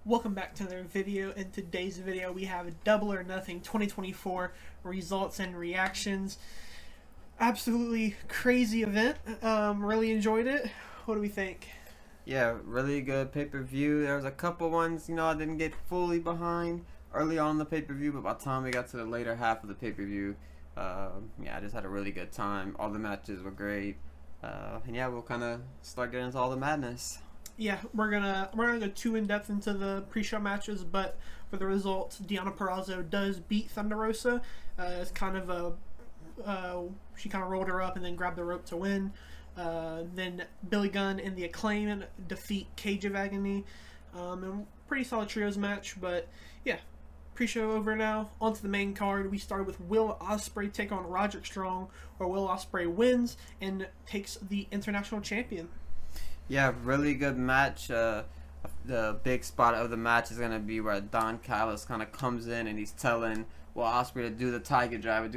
Welcome back to another video. In today's video we have Double or Nothing 2024 results and reactions. Absolutely crazy event. Really enjoyed it. What do we think? Yeah, really good pay-per-view. There was a couple ones, I didn't get fully behind early on in the pay-per-view, but by the time we got to the later half of the pay-per-view, I just had a really good time. All the matches were great. And yeah, we'll kind of start getting into all the madness. Yeah, we're gonna go too in depth into the pre-show matches, but for the results, Deonna Purrazzo does beat Thunder Rosa. It's kind of she kind of rolled her up and then grabbed the rope to win. Then Billy Gunn and the Acclaim defeat Cage of Agony. And pretty solid trios match, but yeah. Pre-show over now. On to the main card. We started with Will Ospreay take on Roderick Strong, where Will Ospreay wins and takes the international champion. Yeah, really good match. The big spot of the match is going to be where Don Callis kind of comes in and he's telling Will Ospreay to do the Tiger Driver,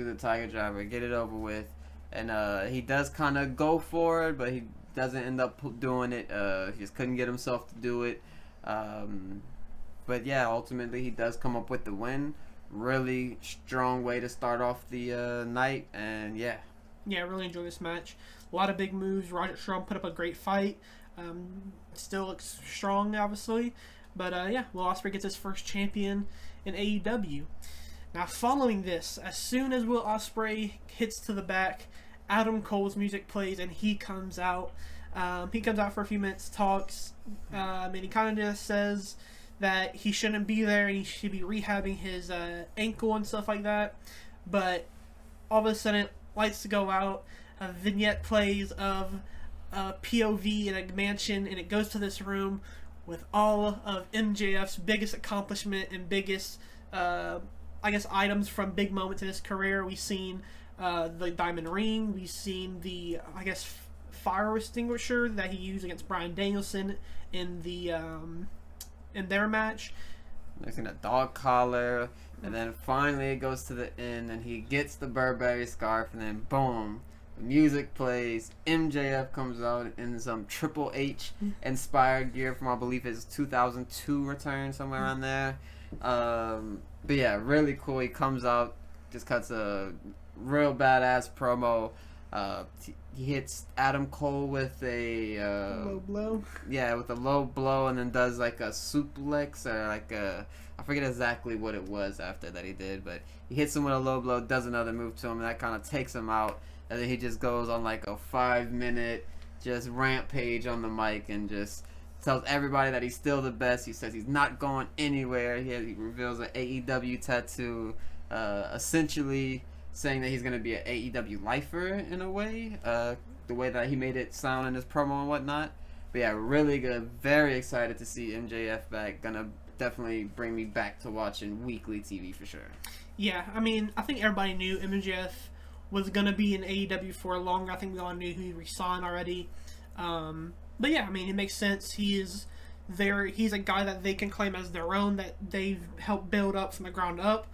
get it over with. And he does kind of go for it, but he doesn't end up doing it. He just couldn't get himself to do it. But yeah, ultimately he does come up with the win. Really strong way to start off the night, and yeah. Yeah, I really enjoyed this match. A lot of big moves. Roderick Strong put up a great fight. Still looks strong, obviously. But yeah, Will Ospreay gets his first champion in AEW. Now, following this, as soon as Will Ospreay hits to the back, Adam Cole's music plays and he comes out. He comes out for a few minutes, talks, and he kind of just says that he shouldn't be there and he should be rehabbing his ankle and stuff like that. But all of a sudden, lights to go out. A vignette plays of a POV in a mansion, and it goes to this room with all of MJF's biggest accomplishment and biggest, items from big moments in his career. We've seen the diamond ring. We've seen the, fire extinguisher that he used against Bryan Danielson in the in their match. There's a dog collar, and then finally it goes to the end, and he gets the Burberry scarf, and then boom, the music plays. MJF comes out in some Triple H inspired gear from, I believe, his 2002 return, somewhere around there. But yeah, really cool. He comes out, just cuts a real badass promo. He hits Adam Cole with a low blow. Yeah, with a low blow, and then does like a suplex or like a, I forget exactly what it was after that he did, but he hits him with a low blow, does another move to him, and that kind of takes him out. And then he just goes on like a 5-minute just rampage on the mic and just tells everybody that he's still the best. He says he's not going anywhere. He reveals an AEW tattoo, essentially saying that he's going to be an AEW lifer in a way, the way that he made it sound in his promo and whatnot. But yeah, really good. Very excited to see MJF back. Gonna definitely bring me back to watching weekly TV for sure. Yeah, I mean, I think everybody knew MJF was going to be in AEW for longer. I think we all knew he resigned already. But yeah, I mean, it makes sense. He's a guy that they can claim as their own, that they've helped build up from the ground up.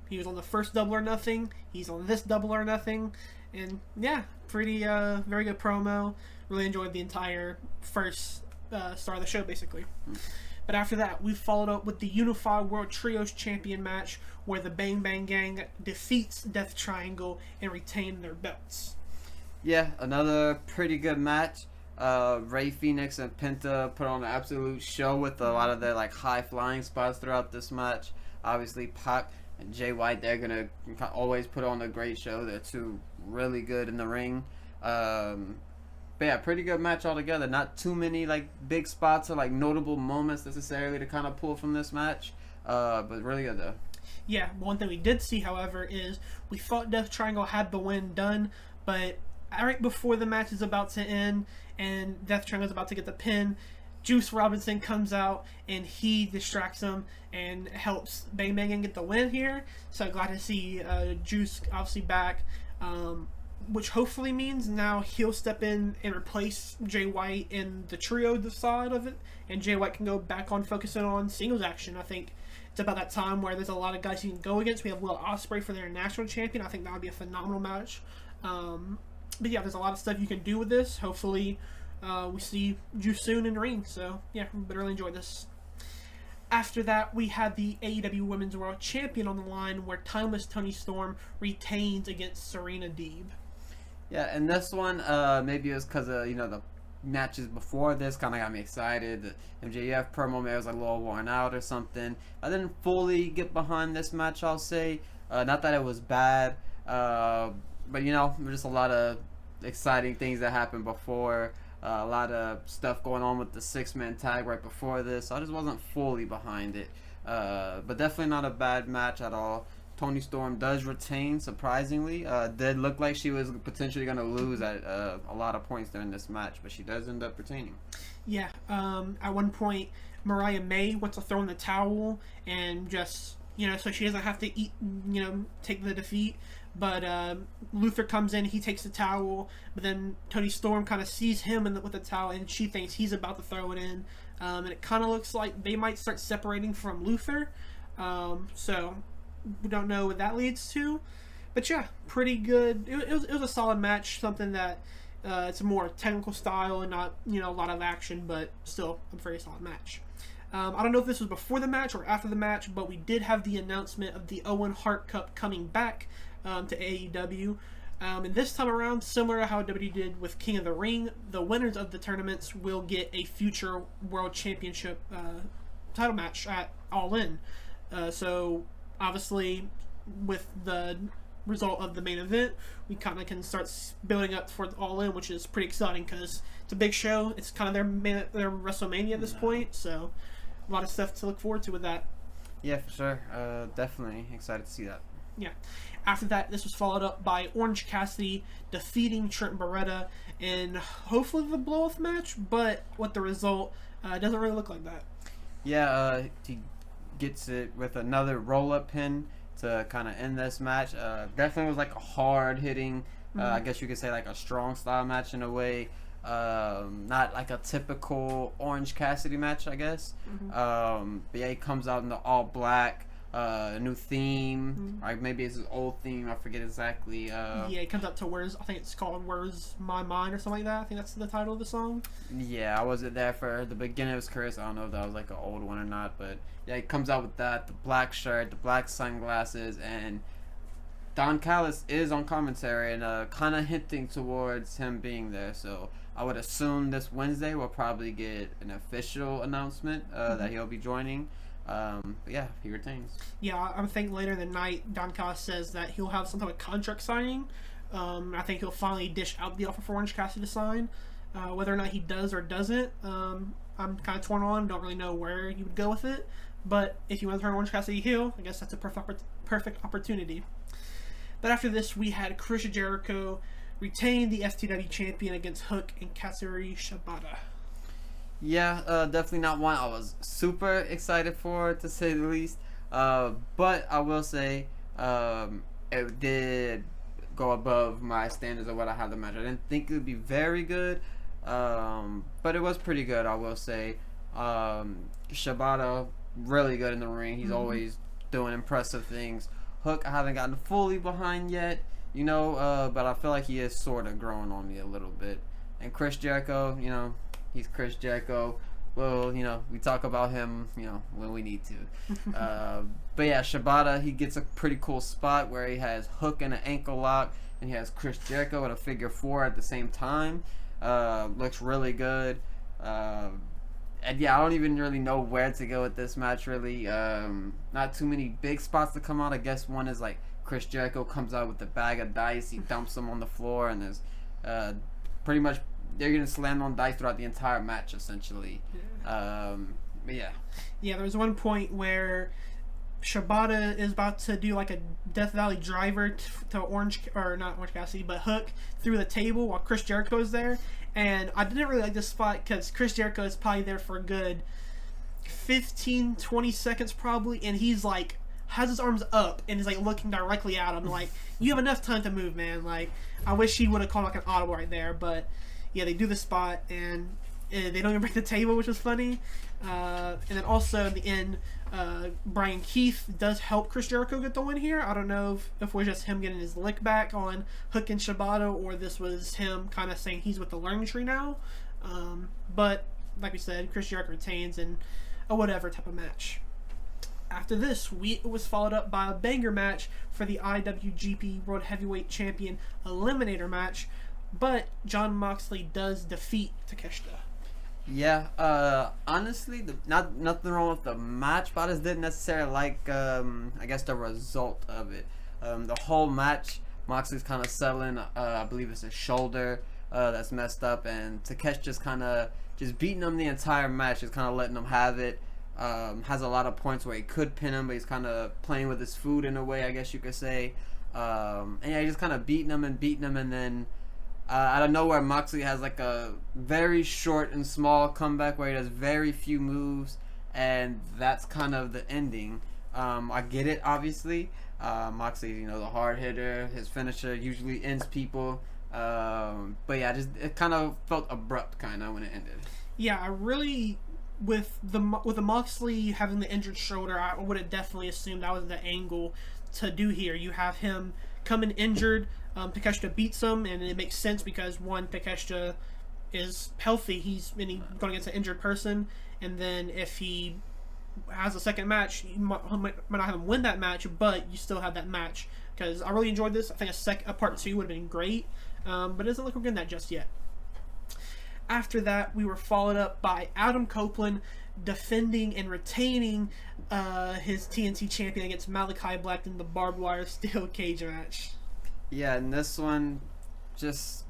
He was on the first Double or Nothing. He's on this Double or Nothing. And yeah, pretty very good promo. Really enjoyed the entire first start of the show, basically. But after that, we followed up with the Unified World Trios Champion match, where the Bang Bang Gang defeats Death Triangle and retain their belts. Yeah, another pretty good match. Ray Phoenix and Penta put on an absolute show with a lot of their high flying spots throughout this match. Obviously, Pac and Jay White, they're gonna always put on a great show. They're two really good in the ring. But yeah, pretty good match altogether. Not too many big spots or notable moments necessarily to kind of pull from this match. But really good though. Yeah, one thing we did see, however, is we thought Death Triangle had the win done, but right before the match is about to end and Death Triangle is about to get the pin, Juice Robinson comes out and he distracts him and helps Bang Bang and get the win here. So glad to see Juice obviously back, which hopefully means now he'll step in and replace Jay White in the trio side of it, and Jay White can go back on focusing on singles action. I think it's about that time where there's a lot of guys you can go against. We have Will Ospreay for their national champion. I think that would be a phenomenal match. But yeah, there's a lot of stuff you can do with this. Hopefully we see you soon in the ring. So yeah, but really enjoyed this. After that, we had the AEW Women's World Champion on the line, where timeless Toni Storm retains against Serena Deeb. Yeah, and this one, maybe it was because of, the matches before this kind of got me excited. The MJF promo maybe was a little worn out or something. I didn't fully get behind this match, I'll say. Not that it was bad, but, just a lot of exciting things that happened before. A lot of stuff going on with the 6-man tag right before this. So I just wasn't fully behind it. But definitely not a bad match at all. Toni Storm does retain, surprisingly. Did look like she was potentially going to lose at a lot of points during this match, but she does end up retaining. Yeah, at one point, Mariah May wants to throw in the towel and just, so she doesn't have to take the defeat. But Luther comes in, he takes the towel, but then Toni Storm kind of sees him with the towel, and she thinks he's about to throw it in. And it kind of looks like they might start separating from Luther. So we don't know what that leads to. But yeah, pretty good. It was a solid match, something that it's a more technical style and not a lot of action, but still a very solid match. I don't know if this was before the match or after the match, but we did have the announcement of the Owen Hart Cup coming back to AEW. And this time around, similar to how WWE did with King of the Ring, the winners of the tournaments will get a future World Championship title match at All In. So obviously, with the result of the main event, we kind of can start building up for All In, which is pretty exciting because it's a big show. It's kind of their WrestleMania at this point, so a lot of stuff to look forward to with that. Yeah, for sure. Definitely excited to see that. Yeah. After that, this was followed up by Orange Cassidy defeating Trent Beretta in hopefully the blow-off match, but with the result, it doesn't really look like that. Yeah, he gets it with another roll-up pin to kind of end this match. Definitely was like a hard-hitting, I guess you could say like a strong style match in a way. Not like a typical Orange Cassidy match, I guess. But yeah, he comes out in the all black. A new theme, right? Maybe it's his old theme. I forget exactly. Yeah, it comes up to I think it's called "Where's My Mind" or something like that. I think that's the title of the song. Yeah, I wasn't there for the beginning. It was curious. I don't know if that was like an old one or not, but yeah, he comes out with that, the black shirt, the black sunglasses, and Don Callis is on commentary and kind of hinting towards him being there. So I would assume this Wednesday we'll probably get an official announcement that he'll be joining. But yeah, he retains. Yeah, I think later in the night, Don Callis says that he'll have some type of contract signing. I think he'll finally dish out the offer for Orange Cassidy to sign. Whether or not he does or doesn't, I'm kind of torn on. Don't really know where you would go with it. But if you want to turn Orange Cassidy heel, I guess that's a perfect opportunity. But after this, we had Chris Jericho retain the FTW champion against Hook and Katsuyori Shibata. Yeah, definitely not one I was super excited for, to say the least. But I will say it did go above my standards of what I had the match. I didn't think it would be very good, but it was pretty good, I will say. Shibata, really good in the ring. He's always doing impressive things. Hook, I haven't gotten fully behind yet, but I feel like he is sort of growing on me a little bit. And Chris Jericho, he's Chris Jericho. Well, we talk about him, when we need to. But yeah, Shibata, he gets a pretty cool spot where he has Hook in an ankle lock, and he has Chris Jericho at a figure 4 at the same time. Looks really good. And yeah, I don't even really know where to go with this match, really. Not too many big spots to come out. I guess one is like Chris Jericho comes out with a bag of dice. He dumps them on the floor, and there's pretty much they're going to slam on dice throughout the entire match, essentially. Yeah. But yeah. Yeah, there was one point where Shibata is about to do like a Death Valley driver to not Orange Cassidy, but Hook through the table while Chris Jericho is there. And I didn't really like this spot because Chris Jericho is probably there for a good 15-20 seconds probably, and he's like has his arms up and is like looking directly at him like, you have enough time to move, man. Like, I wish he would have called like an audible right there, but yeah, they do the spot and they don't even break the table, which was funny. And then also in the end, Brian Keith does help Chris Jericho get the win here. I don't know if it was just him getting his lick back on Hook and Shibata, or this was him kind of saying he's with the learning tree now. But like we said, Chris Jericho retains, and a whatever type of match. After this, it was followed up by a banger match for the IWGP World Heavyweight Champion Eliminator match, but Jon Moxley does defeat Takeshita. Yeah, honestly, nothing wrong with the match, but I just didn't necessarily like, I guess, the result of it. The whole match, Moxley's kind of settling, I believe it's his shoulder that's messed up, and Takesh just kind of beating him the entire match, just kind of letting him have it. Has a lot of points where he could pin him, but he's kind of playing with his food in a way, I guess you could say. And yeah, he's just kind of beating him, and then out of nowhere, Moxley has like a very short and small comeback where he does very few moves, and that's kind of the ending. I get it, obviously. Moxley, the hard hitter, his finisher usually ends people. But yeah, it kind of felt abrupt, kind of when it ended. Yeah, I really. With the Moxley having the injured shoulder, I would have definitely assumed that was the angle to do here. You have him come in injured, Takeshita beats him, and it makes sense because one, Takeshita is healthy, he's going against an injured person, and then if he has a second match, you might not have him win that match, but you still have that match. Because I really enjoyed this. I think a part 2 would have been great, but it doesn't look like we're getting that just yet. After that, we were followed up by Adam Copeland defending and retaining his TNT champion against Malachi Black in the barbed wire steel cage match. Yeah, and this one, just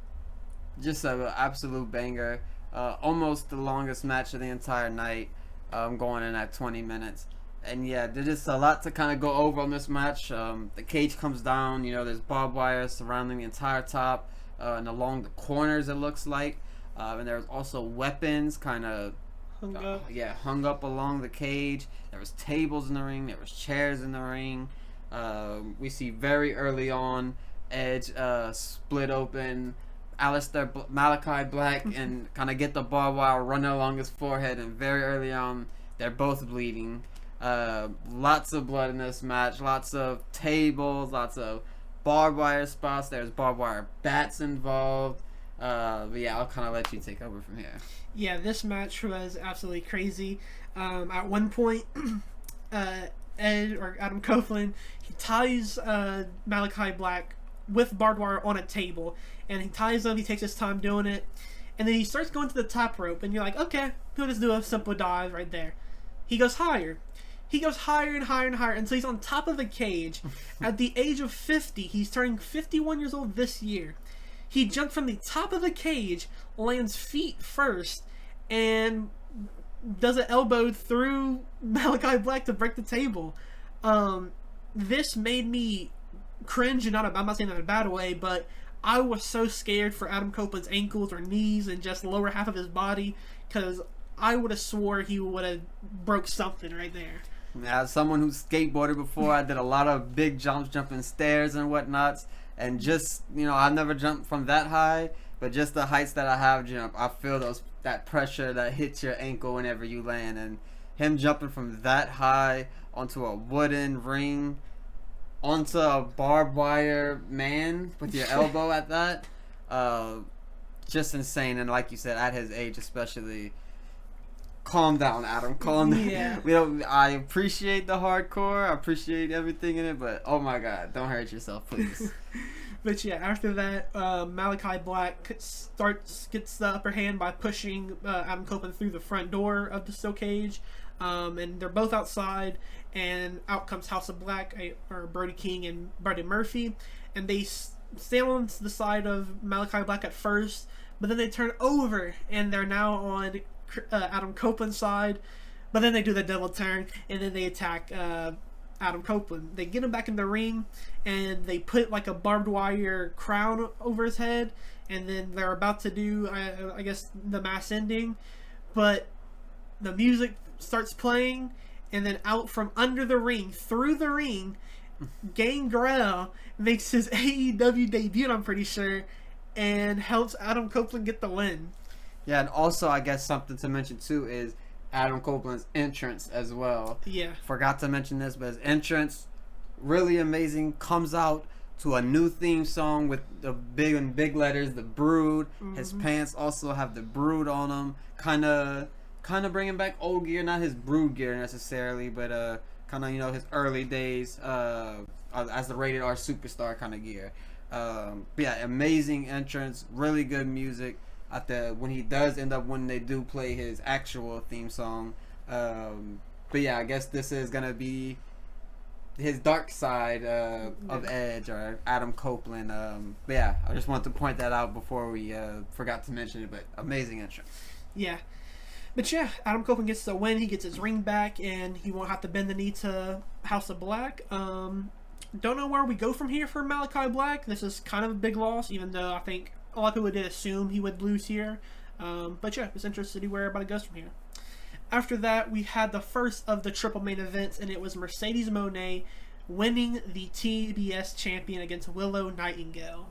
an absolute banger. Almost the longest match of the entire night, going in at 20 minutes. And yeah, there's just a lot to kind of go over on this match. The cage comes down, there's barbed wire surrounding the entire top and along the corners, it looks like. And there's also weapons kind of hung up along the cage. There was tables in the ring. There was chairs in the ring. We see very early on Edge split open Malachi Black and kind of get the barbed wire running along his forehead. And very early on, they're both bleeding. Lots of blood in this match. Lots of tables. Lots of barbed wire spots. There's barbed wire bats involved. But yeah, I'll kind of let you take over from here. Yeah, this match was absolutely crazy. At one point, Ed or Adam Copeland, he ties Malachi Black with barbed wire on a table, and he ties him. He takes his time doing it, and then he starts going to the top rope, and you're like, okay, he'll just do a simple dive right there. He goes higher. He goes higher and higher and higher until he's on top of the cage. At the age of 50, he's turning 51 years old this year. He jumped from the top of the cage, lands feet first, and does an elbow through Malachi Black to break the table. This made me cringe, and I'm not saying that in a bad way, but I was so scared for Adam Copeland's ankles or knees and just the lower half of his body, because I would have swore he would have broke something right there. As someone who skateboarded before, I did a lot of big jumps, jumping stairs and whatnots. And just, I've never jumped from that high, but just the heights that I have jumped, I feel that pressure that hits your ankle whenever you land. And him jumping from that high onto a wooden ring, onto a barbed wire man with your elbow at that, just insane. And like you said, at his age especially, calm down, Adam. Calm down. Yeah. I appreciate the hardcore. I appreciate everything in it, but oh my God, don't hurt yourself, please. But yeah, after that, Malachi Black gets the upper hand by pushing Adam Copeland through the front door of the steel cage, and they're both outside. And out comes House of Black, or Brody King and Buddy Murphy, and they stay on the side of Malachi Black at first, but then they turn over and they're now on Adam Copeland's side, but then they do the double turn and then they attack Adam Copeland. They get him back in the ring and they put like a barbed wire crown over his head, and then they're about to do I guess the mass ending, but the music starts playing, and then out from under the ring, through the ring, Gangrel makes his AEW debut, I'm pretty sure, and helps Adam Copeland get the win. Yeah, and also I guess something to mention too is Adam Copeland's entrance as well. Yeah. Forgot to mention this, but his entrance, really amazing. Comes out to a new theme song with the big letters, The Brood. Mm-hmm. His pants also have The Brood on them. Kind of kind of bringing back old gear, not his Brood gear necessarily, but kind of his early days as the rated R superstar kind of gear. But yeah, amazing entrance, really good music. When he does end up when they do play his actual theme song. But yeah, I guess this is gonna be his dark side of Edge or Adam Copeland. But yeah, I just wanted to point that out before we forgot to mention it. But amazing entrance. Yeah. But yeah, Adam Copeland gets the win. He gets his ring back, and he won't have to bend the knee to House of Black. Don't know where we go from here for Malachi Black. This is kind of a big loss, even though I think a lot of people did assume he would lose here. But yeah, it's interested to see where everybody goes from here. After that, we had the first of the triple main events, and it was Mercedes Moné winning the TBS champion against Willow Nightingale.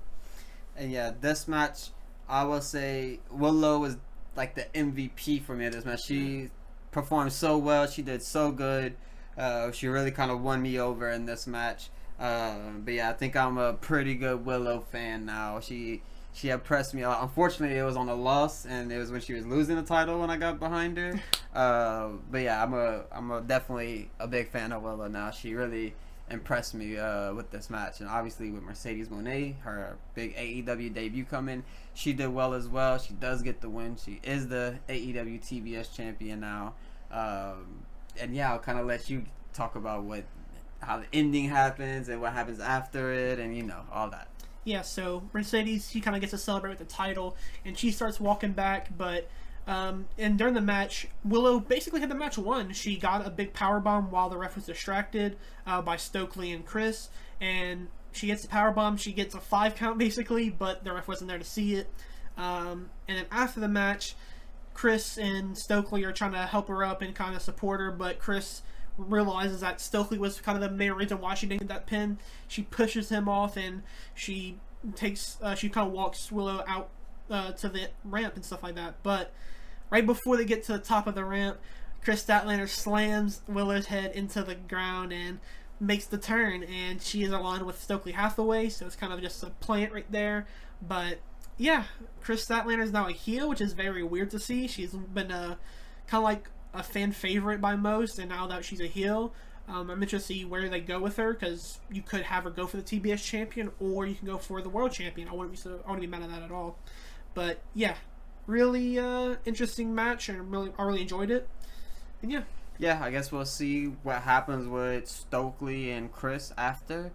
And yeah, this match, I will say Willow was like the MVP for me in this match. She performed so well. She did so good. She really kind of won me over in this match. But yeah, I think I'm a pretty good Willow fan now. She impressed me a lot. Unfortunately, it was on a loss, and it was when she was losing the title when I got behind her. But yeah, I'm definitely a big fan of Willow now. She really impressed me with this match, and obviously with Mercedes Moné, her big AEW debut coming, she did well as well. She does get the win. She is the AEW TBS champion now. And yeah, I'll kind of let you talk about how the ending happens and what happens after it, and all that. Yeah, so Mercedes, she kind of gets to celebrate with the title, and she starts walking back, but and during the match, Willow basically had the match won. She got a big powerbomb while the ref was distracted by Stokely and Chris, and she gets the powerbomb. She gets a 5 count basically, but the ref wasn't there to see it. And then after the match, Chris and Stokely are trying to help her up and kind of support her, but Chris realizes that Stokely was kind of the main reason why she didn't get that pin. She pushes him off, and she kind of walks Willow out to the ramp and stuff like that. But right before they get to the top of the ramp, Chris Statlander slams Willow's head into the ground and makes the turn, and she is aligned with Stokely Hathaway, so it's kind of just a plant right there. But yeah, Chris Statlander is now a heel, which is very weird to see. She's been kind of like a fan favorite by most, and now that she's a heel, I'm interested to see where they go with her, because you could have her go for the TBS champion, or you can go for the world champion. I wouldn't be mad at that at all. But yeah, really interesting match, and I really enjoyed it. And yeah, I guess we'll see what happens with Stokely and Chris after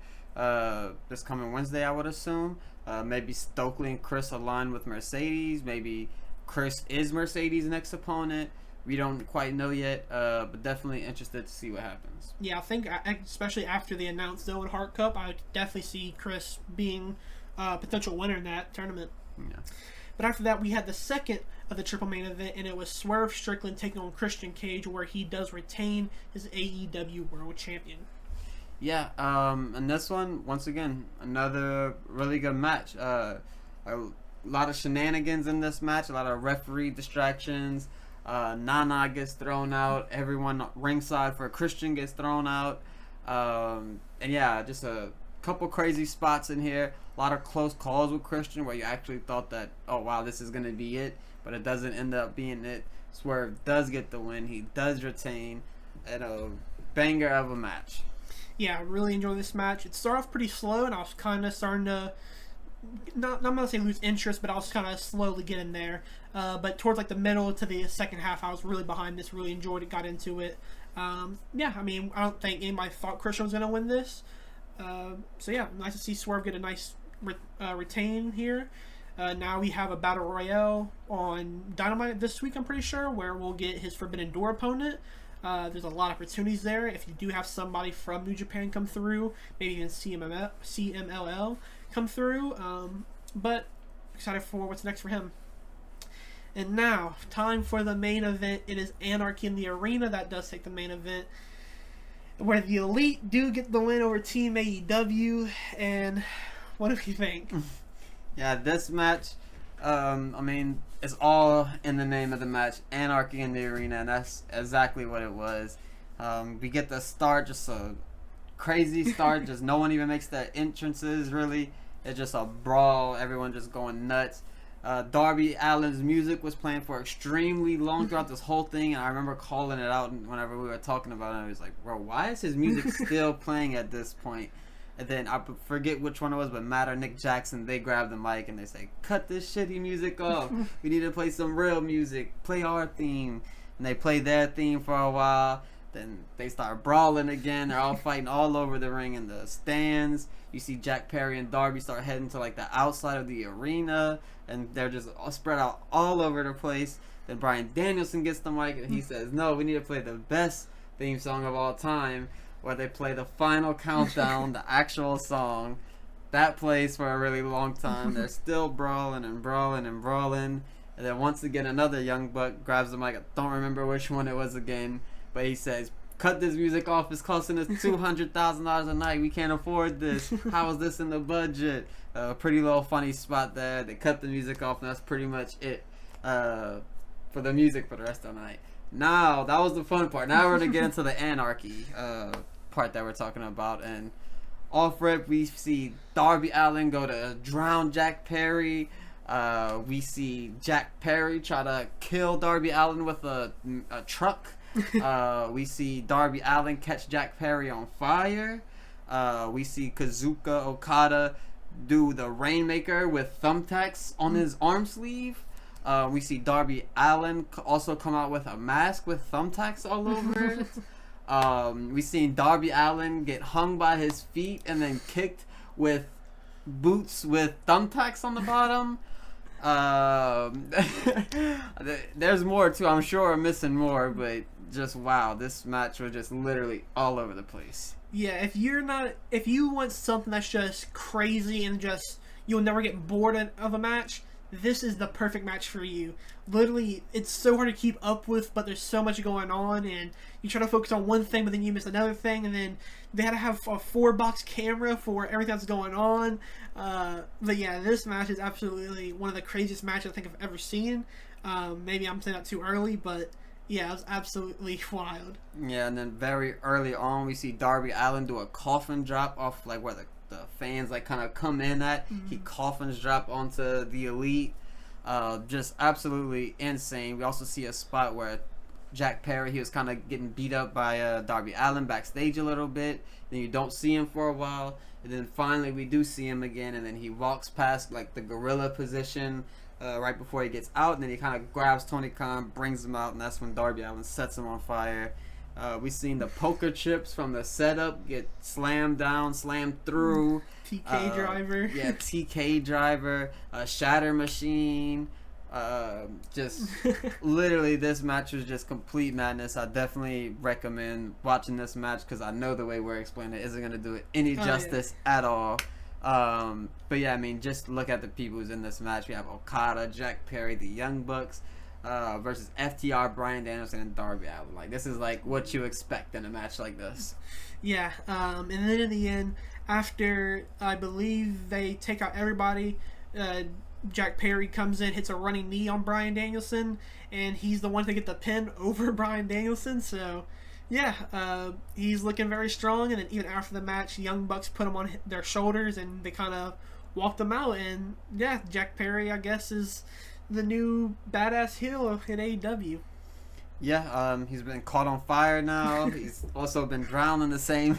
this coming Wednesday, I would assume. Maybe Stokely and Chris align with Mercedes. Maybe Chris is Mercedes' next opponent. We don't quite know yet, but definitely interested to see what happens. Yeah, I think, especially after the announced Owen Hart Cup, I definitely see Chris being a potential winner in that tournament. Yeah. But after that, we had the second of the triple main event, and it was Swerve Strickland taking on Christian Cage, where he does retain his AEW World Champion. Yeah, and this one, once again, another really good match. A lot of shenanigans in this match, a lot of referee distractions. Nana gets thrown out. Everyone ringside for Christian gets thrown out. And yeah, just a couple crazy spots in here. A lot of close calls with Christian where you actually thought that, oh wow, this is going to be it. But it doesn't end up being it. Swerve does get the win. He does retain. And a banger of a match. Yeah, I really enjoyed this match. It started off pretty slow, and I was kind of starting to not I'm not saying lose interest, but I was kind of slowly getting there. But towards like the middle to the second half, I was really behind this, really enjoyed it, got into it. Yeah, I mean, I don't think anybody thought Christian was going to win this. So yeah, nice to see Swerve get a nice retain here. Now we have a Battle Royale on Dynamite this week, I'm pretty sure, where we'll get his Forbidden Door opponent. There's a lot of opportunities there. If you do have somebody from New Japan come through, maybe even CMLL come through. But excited for what's next for him. And now, time for the main event. It is Anarchy in the Arena. That does take the main event, where the Elite do get the win over Team AEW. And what do you think? Yeah, this match, I mean, it's all in the name of the match, Anarchy in the Arena, and that's exactly what it was. We get the start, just a crazy start, just no one even makes the entrances, really. It's just a brawl, everyone just going nuts. Darby Allin's music was playing for extremely long throughout this whole thing, and I remember calling it out whenever we were talking about it. I was like, bro, why is his music still playing at this point? And then I forget which one it was, but Matt or Nick Jackson, they grab the mic and they say, cut this shitty music off. We need to play some real music. Play our theme. And they play their theme for a while. Then they start brawling again. They're all fighting all over the ring in the stands. You see Jack Perry and Darby start heading to like the outside of the arena. And they're just all spread out all over the place. Then Bryan Danielson gets the mic and he says, no, we need to play the best theme song of all time, where they play the final countdown, the actual song. That plays for a really long time. They're still brawling and brawling and brawling. And then once again, another young buck grabs the mic. I don't remember which one it was again, but he says, cut this music off. It's costing us $200,000 a night. We can't afford this. How is this in the budget? Pretty little funny spot there. They cut the music off, and that's pretty much it for the music for the rest of the night. Now, that was the fun part. Now we're going to get into the Anarchy part that we're talking about. And off rip, we see Darby Allin go to drown Jack Perry. We see Jack Perry try to kill Darby Allin with a truck. We see Darby Allin catch Jack Perry on fire. We see Kazuchika Okada do the Rainmaker with thumbtacks on his arm sleeve. We see Darby Allin also come out with a mask with thumbtacks all over it. We seen Darby Allin get hung by his feet and then kicked with boots with thumbtacks on the bottom. There's more too. I'm sure I'm missing more, but just wow, this match was just literally all over the place. Yeah, if you want something that's just crazy and just you'll never get bored of a match, this is the perfect match for you. Literally, it's so hard to keep up with, but there's so much going on, and you try to focus on one thing, but then you miss another thing, and then they had to have a 4-box camera for everything that's going on. But yeah, this match is absolutely one of the craziest matches I think I've ever seen. Maybe I'm saying that too early, but yeah, it was absolutely wild. Yeah, and then very early on, we see Darby Allin do a coffin drop off like where the fans like kind of come in at. He coffins drop onto the Elite. Just absolutely insane. We also see a spot where Jack Perry, he was kind of getting beat up by Darby Allin backstage a little bit. Then you don't see him for a while, and then finally we do see him again, and then he walks past like the gorilla position right before he gets out, and then he kind of grabs Tony Khan, brings him out, and that's when Darby Allin sets him on fire. We seen the poker chips from the setup get slammed down, slammed through. TK driver. Yeah, TK driver, shatter machine. Just literally, this match was just complete madness. I definitely recommend watching this match because I know the way we're explaining it isn't going to do it any justice at all. But yeah, I mean, just look at the people who's in this match. We have Okada, Jack Perry, the Young Bucks. Versus FTR, Bryan Danielson, and Darby Allin. Like, this is like what you expect in a match like this. Yeah, and then in the end, after I believe they take out everybody, Jack Perry comes in, hits a running knee on Bryan Danielson, and he's the one to get the pin over Bryan Danielson. So, yeah, he's looking very strong. And then even after the match, Young Bucks put him on their shoulders, and they kind of walked him out. And yeah, Jack Perry, I guess, is the new badass heel in AEW. Yeah, he's been caught on fire now. He's also been drowned in the same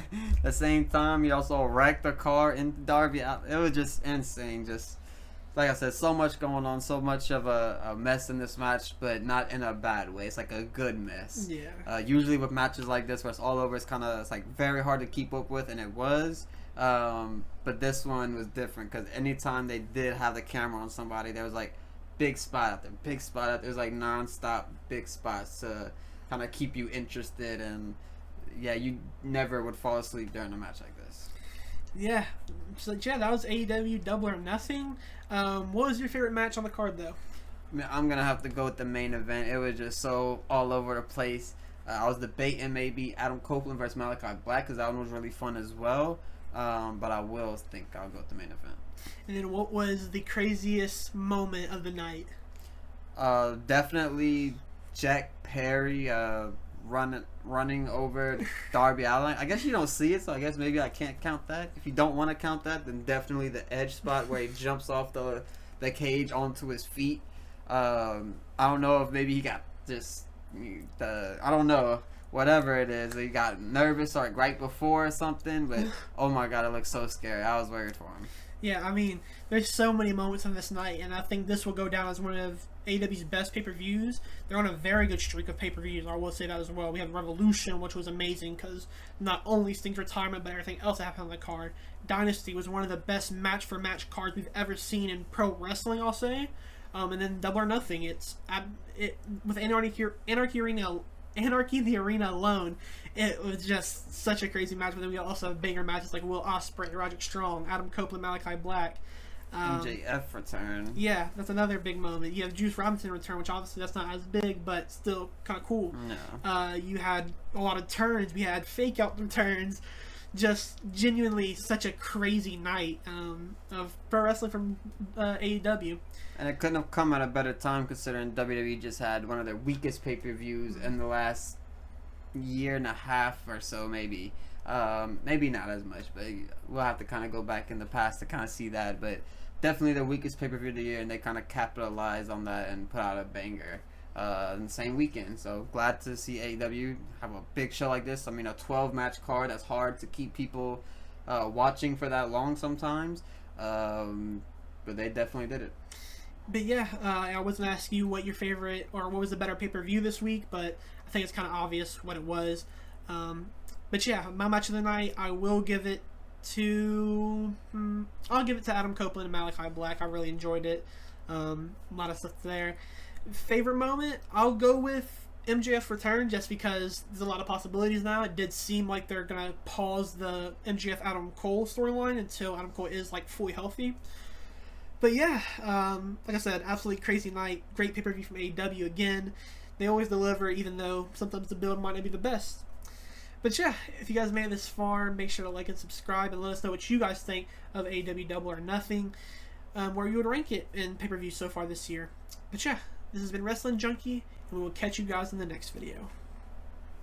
time. He also wrecked a car in Darby. It was just insane. Just like I said, so much going on, so much of a mess in this match, but not in a bad way. It's like a good mess. Yeah. Usually with matches like this where it's all over, it's like very hard to keep up with, and it was. But this one was different because anytime they did have the camera on somebody, there was like big spot out there. There's like non-stop big spots to kind of keep you interested, and yeah, you never would fall asleep during a match like this. Yeah, so yeah, that was AEW Double or Nothing. What was your favorite match on the card though? I mean, I'm gonna have to go with the main event. It was just so all over the place. I was debating maybe Adam Copeland versus Malachi Black because that one was really fun as well. But I will think I'll go with the main event. And then what was the craziest moment of the night? Definitely Jack Perry running over Darby Allin. I guess you don't see it, so I guess maybe I can't count that. If you don't want to count that, then definitely the edge spot where he jumps off the the cage onto his feet. I don't know if maybe he got just I don't know, whatever it is, he got nervous like right before or something, but oh my god, it looks so scary. I was worried for him. Yeah, I mean, there's so many moments on this night, and I think this will go down as one of AEW's best pay-per-views. They're on a very good streak of pay-per-views, I will say that as well. We had Revolution, which was amazing, because not only Sting's retirement, but everything else that happened on the card. Dynasty was one of the best match-for-match cards we've ever seen in pro wrestling, I'll say. And then Double or Nothing, with Anarchy the Arena alone, it was just such a crazy match. But then we also have bigger matches like Will Ospreay, Roderick Strong, Adam Copeland, Malachi Black. MJF return. Yeah, that's another big moment. You have Juice Robinson return, which obviously that's not as big, but still kind of cool. No. You had a lot of turns. We had fake out returns. Just genuinely such a crazy night of pro wrestling from AEW. And it couldn't have come at a better time considering WWE just had one of their weakest pay-per-views in the last year and a half or so, maybe. Maybe not as much, but we'll have to kind of go back in the past to kind of see that. But definitely the weakest pay-per-view of the year, and they kind of capitalized on that and put out a banger in the same weekend. So glad to see AEW have a big show like this. I mean, a 12-match card, that's hard to keep people watching for that long sometimes. But they definitely did it. But yeah, I wasn't asking you what your favorite or what was the better pay-per-view this week, but I think it's kind of obvious what it was. But yeah, my match of the night, I will give it to Adam Copeland and Malachi Black. I really enjoyed it. A lot of stuff there. Favorite moment, I'll go with MJF return just because there's a lot of possibilities now. It did seem like they're gonna pause the MJF Adam Cole storyline until Adam Cole is like fully healthy. But yeah, like I said, absolutely crazy night. Great pay-per-view from AEW again. They always deliver, even though sometimes the build might not be the best. But yeah, if you guys made it this far, make sure to like and subscribe and let us know what you guys think of AEW Double or Nothing, where you would rank it in pay-per-view so far this year. But yeah, this has been Wrestling Junkie, and we will catch you guys in the next video.